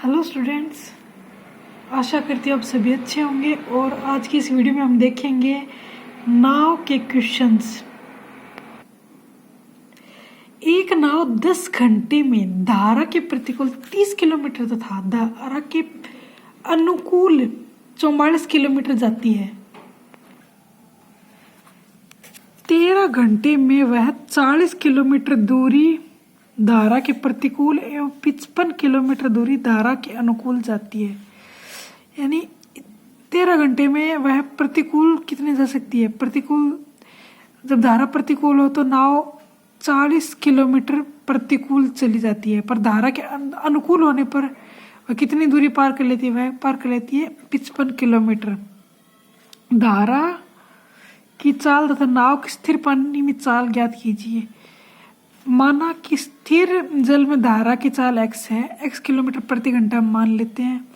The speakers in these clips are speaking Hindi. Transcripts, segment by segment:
हेलो स्टूडेंट्स, आशा करती हूँ आप सभी अच्छे होंगे। और आज की इस वीडियो में हम देखेंगे नाव के क्वेश्चंस। एक नाव 10 घंटे में धारा के प्रतिकूल 30 किलोमीटर तथा धारा के अनुकूल 44 किलोमीटर जाती है। 13 घंटे में वह 40 किलोमीटर दूरी धारा के प्रतिकूल एवं 55 किलोमीटर दूरी धारा के अनुकूल जाती है। यानी 13 घंटे में वह प्रतिकूल कितने जा सकती है? प्रतिकूल, जब धारा प्रतिकूल हो तो नाव 40 किलोमीटर प्रतिकूल चली जाती है, पर धारा के अनुकूल होने पर वह कितनी दूरी पार कर लेती है? वह पार कर लेती है 55 किलोमीटर। धारा की चाल तथा नाव की स्थिर पानी में चाल ज्ञात कीजिए। माना कि स्थिर जल में धारा की चाल x है, x किलोमीटर प्रति घंटा मान लेते हैं।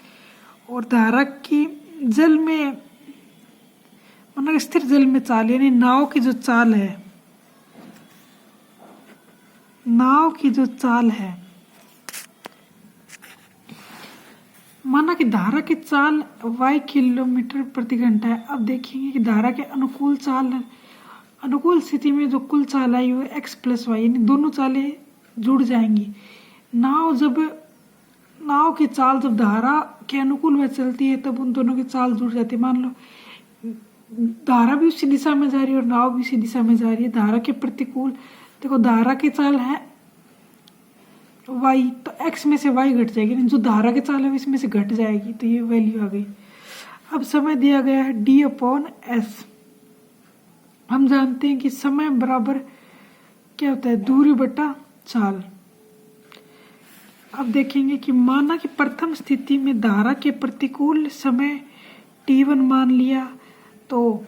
और धारा की जल में, माना कि स्थिर जल में चाल, यानी नाव की जो चाल है, नाव की जो चाल है, माना कि धारा की चाल y किलोमीटर प्रति घंटा है। अब देखेंगे कि धारा के अनुकूल चाल, अनुकूल स्थिति में जो कुल चाल आई वो x प्लस वाई, यानी दोनों चालें जुड़ जाएंगी। नाव की चाल जब धारा के अनुकूल में चलती है तब उन दोनों की चाल जुड़ जाती है। मान लो धारा भी उसी दिशा में जा रही है और नाव भी उसी दिशा में जा रही है। धारा के प्रतिकूल, देखो धारा की चाल है y, तो x में से y घट जाएगी, जो धारा की चाल है इसमें से घट जाएगी, तो ये वैल्यू आ गई। अब समय दिया गया है d/s। हम जानते हैं कि समय बराबर क्या होता है? दूरी बटा चाल। अब देखेंगे कि माना कि प्रथम स्थिति में धारा के प्रतिकूल समय t1 मान लिया, तो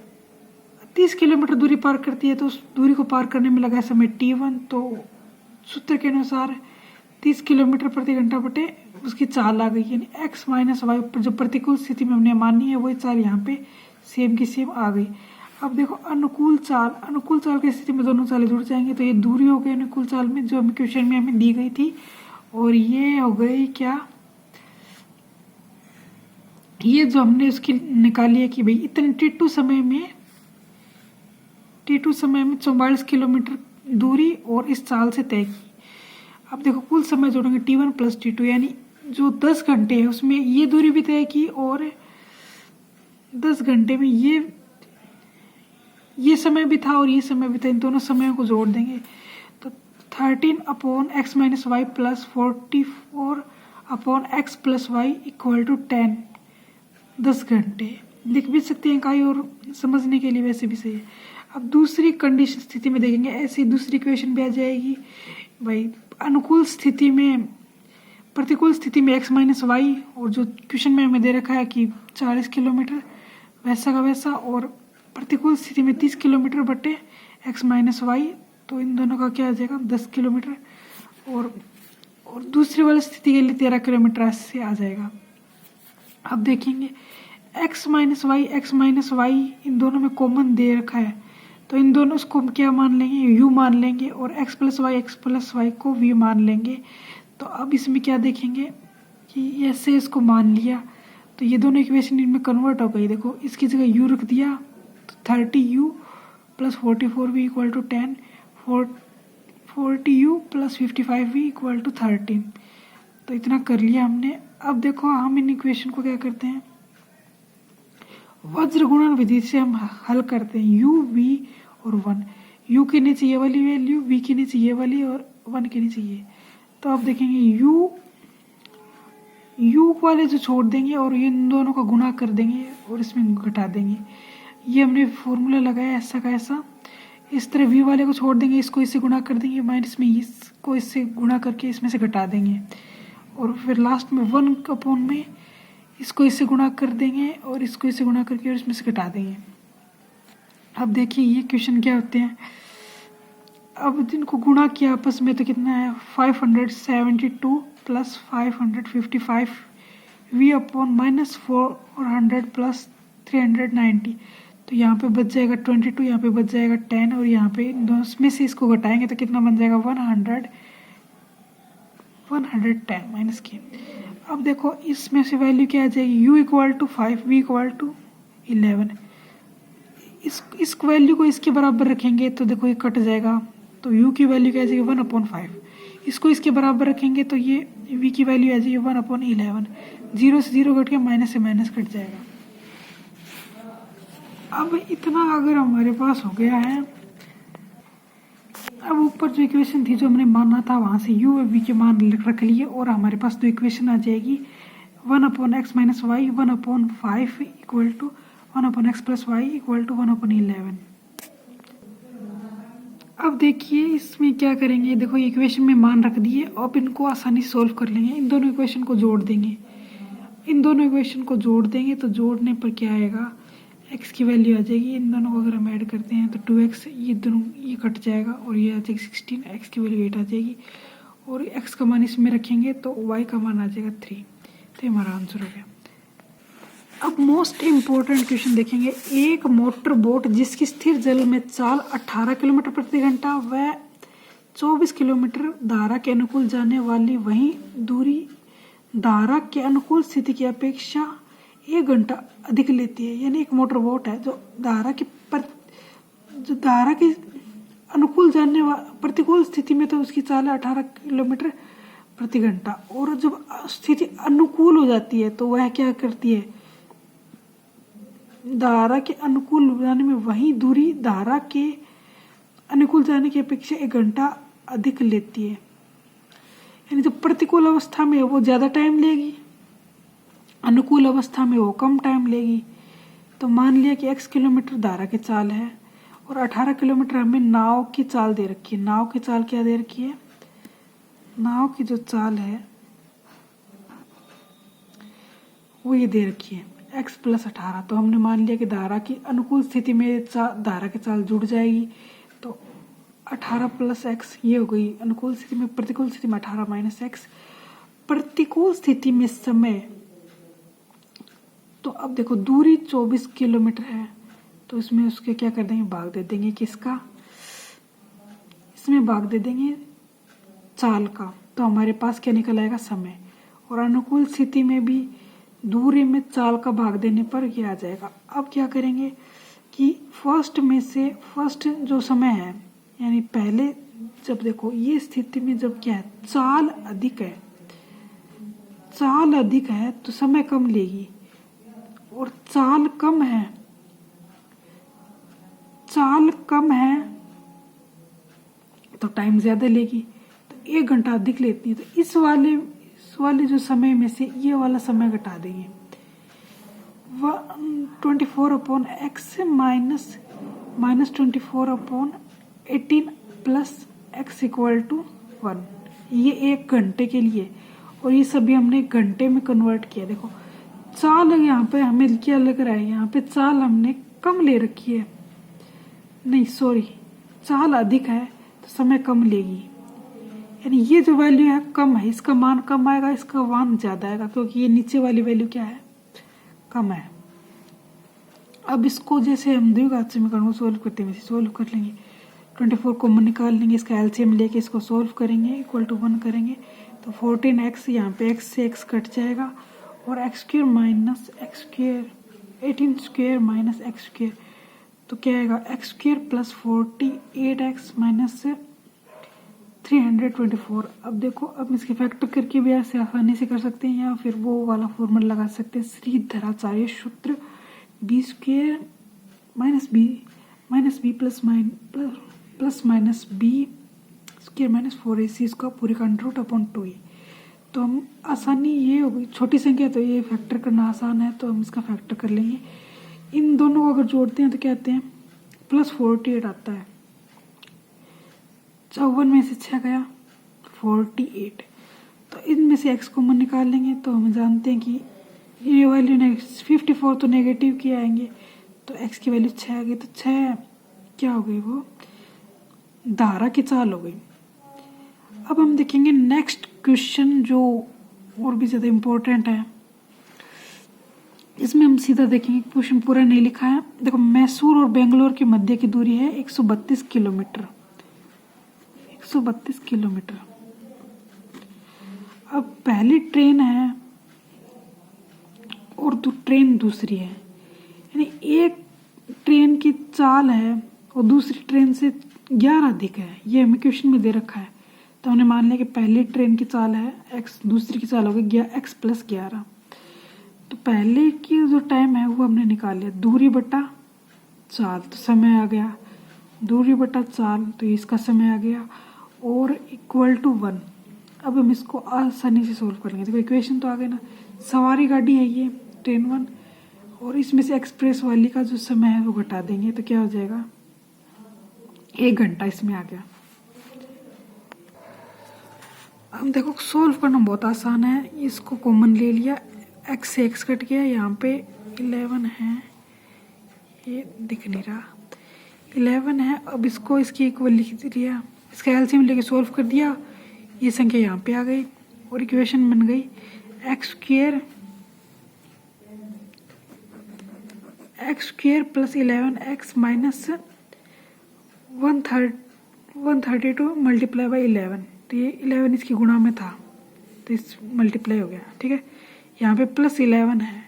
30 किलोमीटर दूरी पार करती है, तो उस दूरी को पार करने में लगा समय t1। तो सूत्र के अनुसार 30 किलोमीटर प्रति घंटा बटे उसकी चाल आ गई, यानी x माइनस वाई, जो प्रतिकूल स्थिति में हमने मानी है वही चाल यहाँ पे सेम की सेम आ गई। अब देखो अनुकूल चाल की स्थिति में दोनों चालें जुड़ जाएंगे, तो ये दूरी हो गई अनुकूल चाल में जो हमें क्वेश्चन में हमें दी गई थी। और ये हो गई क्या, ये जो हमने उसकी निकाली है कि भाई इतने t2 समय में 44 किलोमीटर दूरी और इस चाल से तय की। अब देखो कुल समय जोड़ेंगे t1 प्लस t2, यानी जो 10 घंटे है उसमें ये दूरी भी तय की और 10 घंटे में ये समय भी था और ये समय भी था। इन दोनों समयों को जोड़ देंगे तो 13/x minus y plus 44/x plus y equal to 10। 10 घंटे लिख भी सकते हैं काई, और समझने के लिए वैसे भी सही है। अब दूसरी कंडीशन स्थिति में देखेंगे, ऐसी दूसरी इक्वेशन भी आ जाएगी भाई। अनुकूल स्थिति में, प्रतिकूल स्थिति में x माइनस वाई, और जो क्वेश्चन में हमें दे रखा है कि 40 किलोमीटर वैसा का वैसा, और प्रतिकूल स्थिति में 30 किलोमीटर बटे x माइनस वाई, तो इन दोनों का क्या आ जाएगा 10 किलोमीटर। और दूसरी वाली स्थिति के लिए 13 किलोमीटर ऐसे आ जाएगा। अब देखेंगे x माइनस वाई इन दोनों में कॉमन दे रखा है, तो इन दोनों को हम क्या मान लेंगे? u मान लेंगे, और x प्लस वाई को v मान लेंगे। तो अब इसमें क्या देखेंगे कि ऐसे इसको मान लिया तो ये दोनों इक्वेशन इनमें कन्वर्ट हो गई। देखो इसकी जगह u रख दिया तो 30u plus 44v equal to 10, 40u plus 55v equal to 13। तो इतना कर लिया हमने। अब देखो हम इन इक्वेशन को क्या करते हैं, वज्र गुणन विधि से हम हल करते हैं। u, v और 1, u के नीचे ये वाली वैल्यू, v के नीचे ये वाली और 1 के नीचे ये। तो अब देखेंगे u वाले जो छोड़ देंगे और इन दोनों का गुणा कर देंगे और इसमें घटा देंगे। ये हमने फॉर्मूला लगाया ऐसा का ऐसा। इस तरह v वाले को छोड़ देंगे, इसको इससे गुणा कर देंगे, माइनस में इसको इससे गुणा करके इसमें से घटा देंगे, और फिर लास्ट में 1 में इसको इससे गुणा कर देंगे और इसको इससे गुणा करके और इसमें से घटा देंगे। अब देखिए ये क्वेश्चन क्या होते हैं। अब जिनको गुणा किया आपस में तो कितना है 572 plus 555 v upon minus 400 plus 390। तो यहाँ पे बच जाएगा 22, यहाँ पे बच जाएगा 10, और यहाँ पे दोनों में से इसको घटाएंगे तो कितना बन जाएगा 110 माइनस के। अब देखो इसमें से वैल्यू क्या आ जाएगी, u equal to 5, v equal to 11। इस वैल्यू को इसके बराबर रखेंगे तो देखो ये कट जाएगा, तो u की वैल्यू क्या आ जाएगी 1/5। इसको इसके बराबर रखेंगे तो ये v की वैल्यू आ जाएगी 1/11। 0 से 0 कट के माइनस से माइनस कट जाएगा। अब इतना अगर हमारे पास हो गया है, अब ऊपर जो इक्वेशन थी जो हमने माना था वहाँ से u और v के मान रख लिए और हमारे पास दो इक्वेशन आ जाएगी 1/x minus y 1/5 equal to 1/x plus y equal to 1/11। अब देखिए इसमें क्या करेंगे, देखो ये इक्वेशन में मान रख दिए, अब इनको आसानी से सोल्व कर लेंगे। इन दोनों इक्वेशन को जोड़ देंगे, इन दोनों इक्वेशन को जोड़ देंगे तो जोड़ने पर क्या आएगा, x की वैल्यू आ जाएगी। इन दोनों को अगर हम ऐड करते हैं तो 2x, ये दोनों ये कट जाएगा और ये आ जाएगी 16, x की वैल्यू 8 आ जाएगी और x का मान इसमें रखेंगे तो y का मान आ जाएगा 3। तो हमारा आंसर हो गया। अब मोस्ट इम्पोर्टेंट क्वेश्चन देखेंगे। एक मोटर बोट जिसकी स्थिर जल में चाल 18 किलोमीटर प्रति घंटा व 24 किलोमीटर धारा के अनुकूल जाने वाली वही दूरी धारा के अनुकूल स्थिति की अपेक्षा 1 घंटा अधिक लेती है। यानी एक मोटर बोट है जो धारा के अनुकूल जाने प्रतिकूल स्थिति में तो उसकी चाल है 18 किलोमीटर प्रति घंटा, और जब स्थिति अनुकूल हो जाती है तो वह क्या करती है, धारा के अनुकूल जाने में वही दूरी धारा के अनुकूल जाने की अपेक्षा 1 घंटा अधिक लेती है। यानी जो प्रतिकूल अवस्था में वो ज़्यादा टाइम लेगी, अनुकूल अवस्था में वो कम टाइम लेगी। तो मान लिया कि x किलोमीटर धारा की चाल है और 18 किलोमीटर हमें नाव की चाल दे रखी है। नाव की चाल क्या दे रखी है, नाव की जो चाल है वो ये दे रखी है x प्लस 18। तो हमने मान लिया कि धारा की अनुकूल स्थिति में धारा की चाल जुड़ जाएगी, तो 18 प्लस x ये हो गई अनुकूल स्थिति में। प्रतिकूल स्थिति में 18 माइनस x। प्रतिकूल स्थिति में समय, तो अब देखो दूरी 24 किलोमीटर है तो इसमें उसके क्या कर देंगे, भाग दे देंगे किसका, इसमें भाग दे देंगे चाल का। तो हमारे पास क्या निकल आएगा, समय। और अनुकूल स्थिति में भी दूरी में चाल का भाग देने पर ये आ जाएगा। अब क्या करेंगे कि फर्स्ट जो समय है, यानी पहले जब देखो ये स्थिति में जब क्या है, चाल अधिक है तो समय कम लेगी, और चाल कम है तो टाइम ज्यादा लेगी, तो 1 घंटा अधिक लेती है। तो इस वाले जो समय में से ये वाला समय घटा देंगे, 24/x minus 24/18 plus x equal to 1। ये 1 घंटे के लिए, और ये सभी हमने घंटे में कन्वर्ट किया। देखो चाल यहाँ पे हमें क्या लग रहा है, यहाँ पे चाल हमने कम ले रखी है, नहीं सॉरी, चाल अधिक है तो समय कम लेगी। यानी ये जो वैल्यू है कम है, इसका मान कम आएगा, इसका मान ज्यादा आएगा, क्योंकि ये नीचे वाली वैल्यू क्या है, कम है। अब इसको जैसे हम द्विघात समीकरण को सोल्व करते हैं वैसे सोल्व कर लेंगे। 24 कॉमन निकाल लेंगे, इसका एलसीएम लेके इसको सोल्व करेंगे, इक्वल टू 1 करेंगे तो 14x, यहाँ पे x से x कट जाएगा और x² minus x², 18² minus x², तो क्या आएगा x² प्लस 48x माइनस 324। अब देखो, अब इसके फैक्टर करके भी ऐसे आसानी से कर सकते हैं, या फिर वो वाला फॉर्मूला लगा सकते हैं, श्रीधराचार्य सूत्र b² minus b plus minus b² minus 4ac इसका पूरे का अंडर रूट अपॉन 2a। तो हम आसानी ये हो गई, छोटी संख्या तो ये फैक्टर करना आसान है, तो हम इसका फैक्टर कर लेंगे। इन दोनों को अगर जोड़ते हैं तो क्या आते हैं, प्लस 48 आता है। 54 में से 6 गया 48, तो इनमें से x कॉमन निकाल लेंगे तो हम जानते हैं कि ये वैल्यू 54 तो नेगेटिव की आएंगे, तो x की वैल्यू 6 आ गई। तो 6 क्या हो गई, वो धारा की चाल हो गई। अब हम देखेंगे नेक्स्ट क्वेश्चन जो और भी ज़्यादा इम्पोर्टेंट है। इसमें हम सीधा देखेंगे, क्वेश्चन पूरा नहीं लिखा है। देखो मैसूर और बेंगलोर के मध्य की दूरी है 132 किलोमीटर। 132 किलोमीटर। अब पहली ट्रेन है ट्रेन दूसरी है, यानी एक ट्रेन की चाल है और दूसरी ट्रेन से 11 अधिक है, ये हमें क्वेश्चन में दे रखा है। तो हमने मान लिया कि पहली ट्रेन की चाल है x, दूसरी की चाल होगी x + 11। तो पहले की जो टाइम है वो हमने निकाल लिया, दूरी बटा चाल, तो समय आ गया, दूरी बटा चाल, तो इसका समय आ गया, और = 1। अब हम इसको आसानी से सोल्व करेंगे। देखो इक्वेशन तो आ गई ना, सवारी गाड़ी है ये ट्रेन 1, और इसमें से एक्सप्रेस वाली का जो समय है वो घटा देंगे, तो क्या हो जाएगा 1 घंटा इसमें आ गया। अब देखो सोल्व करना बहुत आसान है, इसको कॉमन ले लिया, x से x कट गया, यहाँ पे 11 है, ये दिख नहीं रहा, 11 है। अब इसको इसकी इक्वल लिख दिया, इसका एलसीएम लेके सोल्व कर दिया, ये संख्या यहाँ पे आ गई और इक्वेशन बन गई x² + 11x - 132 × 11। तो ये 11 इसकी गुणा में था, तो इस मल्टीप्लाई हो गया, ठीक है। यहाँ पे +11 है,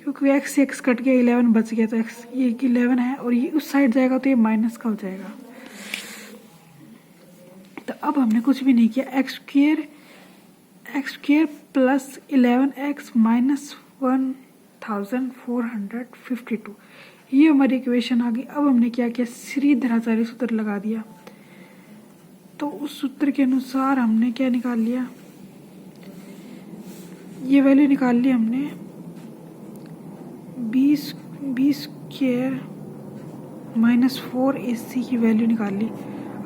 क्योंकि x से x कट गया, 11 बच गया, तो x ये 11 है, और ये उस साइड जाएगा तो ये माइनस का हो जाएगा। तो अब हमने कुछ भी नहीं किया, x² + 11x - 1452, ये हमारी इक्वेशन आ गई। अब हमने क्या किया, श्रीधराचार्य सूत्र लगा दिया। तो उस सूत्र के अनुसार हमने क्या निकाल लिया, ये वैल्यू निकाल ली हमने 20² - 4ac की वैल्यू निकाल ली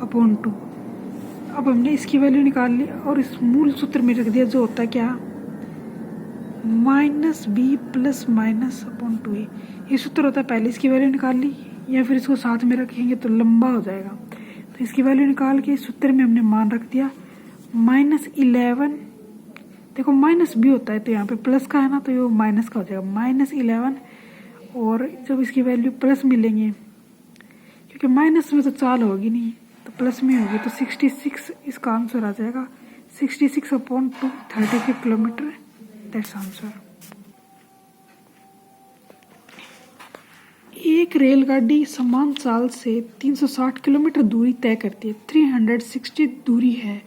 अपॉन 2। अब हमने इसकी वैल्यू निकाल ली और इस मूल सूत्र में रख दिया, जो होता है क्या -b + -/2a। ये सूत्र होता है, पहले इसकी वैल्यू निकाल ली, या फिर इसको साथ में रखेंगे तो लंबा हो जाएगा। तो इसकी वैल्यू निकाल के सूत्र में हमने मान रख दिया -11। देखो माइनस भी होता है, तो यहाँ पे प्लस का है ना, तो ये माइनस का हो जाएगा -11। और जब इसकी वैल्यू प्लस मिलेंगे, क्योंकि माइनस में तो चाल होगी नहीं, तो प्लस में होगी, तो 66 इसका आंसर आ जाएगा। 66/2 33 किलोमीटर, दैट्स आंसर। एक रेलगाड़ी समान चाल से 360 किलोमीटर दूरी तय करती है, 360 दूरी है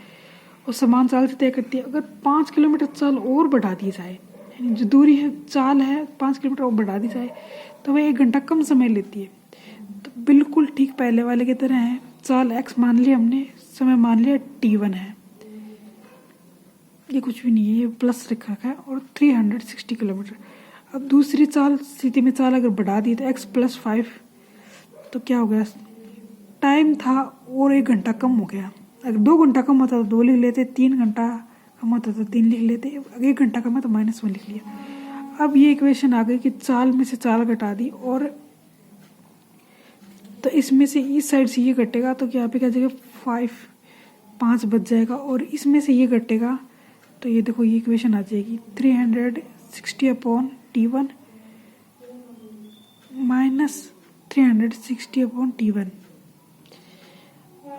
और समान चाल से तय करती है। अगर 5 किलोमीटर चाल और बढ़ा दी जाए, यानी जो दूरी है चाल है 5 किलोमीटर और बढ़ा दी जाए, तो वह 1 घंटा कम समय लेती है। तो बिल्कुल ठीक पहले वाले की तरह है, चाल x मान लिया हमने, समय मान लिया t1 है, ये कुछ भी नहीं है, ये प्लस रखा है, और 360 किलोमीटर। अब दूसरी चाल स्थिति में चाल अगर बढ़ा दी तो x + 5, तो क्या हो गया, टाइम था और 1 घंटा कम हो गया। अगर 2 घंटा कम होता तो 2 लिख लेते, 3 घंटा कम होता तो 3 लिख लेते, अगर 1 घंटा कम है तो -1 लिख लिया। अब ये इक्वेशन आ गई कि चाल में से चाल घटा दी, और तो इसमें से इस साइड से ये घटेगा, तो क्या पे क्या जाएगा 5 बच जाएगा, और इसमें से ये घटेगा, तो ये देखो ये इक्वेशन आ जाएगी 360/t1 - 360/t1।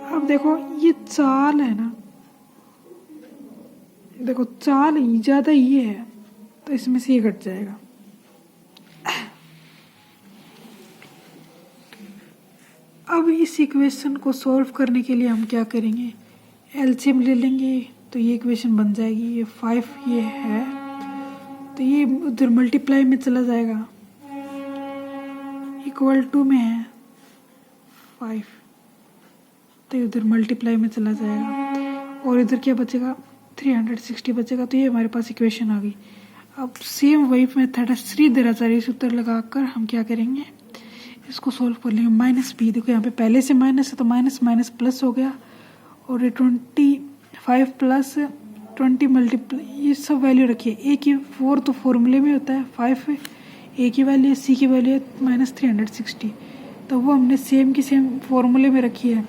अब देखो ये चाल है ना, देखो चाल ज़्यादा ये है, तो इसमें से ये घट जाएगा। अब इस इक्वेशन को सॉल्व करने के लिए हम क्या करेंगे, एलसीएम ले लेंगे, तो ये इक्वेशन बन जाएगी, ये 5 ये है, तो ये उधर मल्टीप्लाई में चला जाएगा, = में है 5, तो उधर मल्टीप्लाई में चला जाएगा, और इधर क्या बचेगा 360 बचेगा। तो ये हमारे पास इक्वेशन आ गई। अब सेम वही मेथड है, श्रीधराचार्य सूत्र लगाकर हम क्या करेंगे, इसको सॉल्व कर लेंगे। -b, देखो यहाँ पे पहले से माइनस है, तो माइनस माइनस प्लस हो गया, और ये 25 + 20 मल्टीप्लाई, ये सब वैल्यू रखिए। a की 4 तो फॉर्मूले में होता है, 5 a की वैल्यू है, c की वैल्यू है -360, तो वो हमने सेम की सेम फॉर्मूले में रखी है,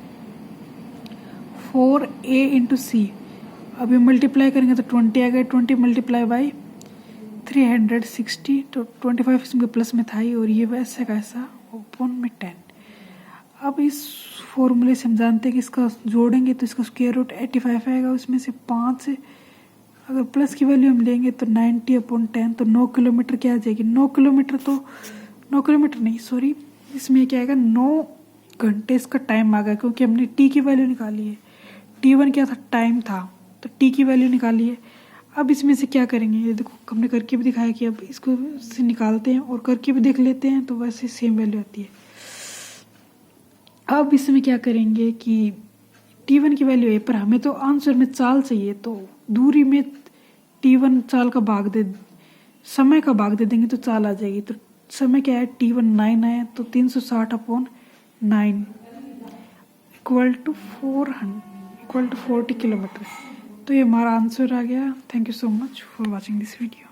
4a × c। अब ये मल्टीप्लाई करेंगे तो 20 आ गया, 20 × 360, तो 25 इसमें प्लस में था ही, और ये वैसे कैसा ओपन में 10। अब इस फॉर्मूले से हम जानते हैं कि इसका जोड़ेंगे तो इसका √85 आएगा, उसमें से 5 अगर प्लस की वैल्यू हम लेंगे तो 90/10, तो 9 किलोमीटर क्या आ जाएगी, 9 किलोमीटर नहीं, सॉरी, इसमें क्या आएगा, 9 घंटे इसका टाइम आ गया, क्योंकि हमने टी की वैल्यू निकाली है। T1 क्या था, टाइम था, तो टी की वैल्यू निकाली है। अब इसमें से क्या करेंगे, ये देखो हमने करके भी दिखाया कि अब इसको से निकालते हैं और करके भी देख लेते हैं, तो वैसे सेम वैल्यू आती है। अब इसमें क्या करेंगे कि T1 की वैल्यू है, पर हमें तो आंसर में चाल चाहिए, तो दूरी में T1 चाल का भाग दे, समय का भाग दे देंगे तो चाल आ जाएगी। तो समय क्या है, T1 9 है, तो 360/9 इक्वल टू 40 किलोमीटर। तो ये हमारा आंसर आ गया। Thank you so much for watching this video.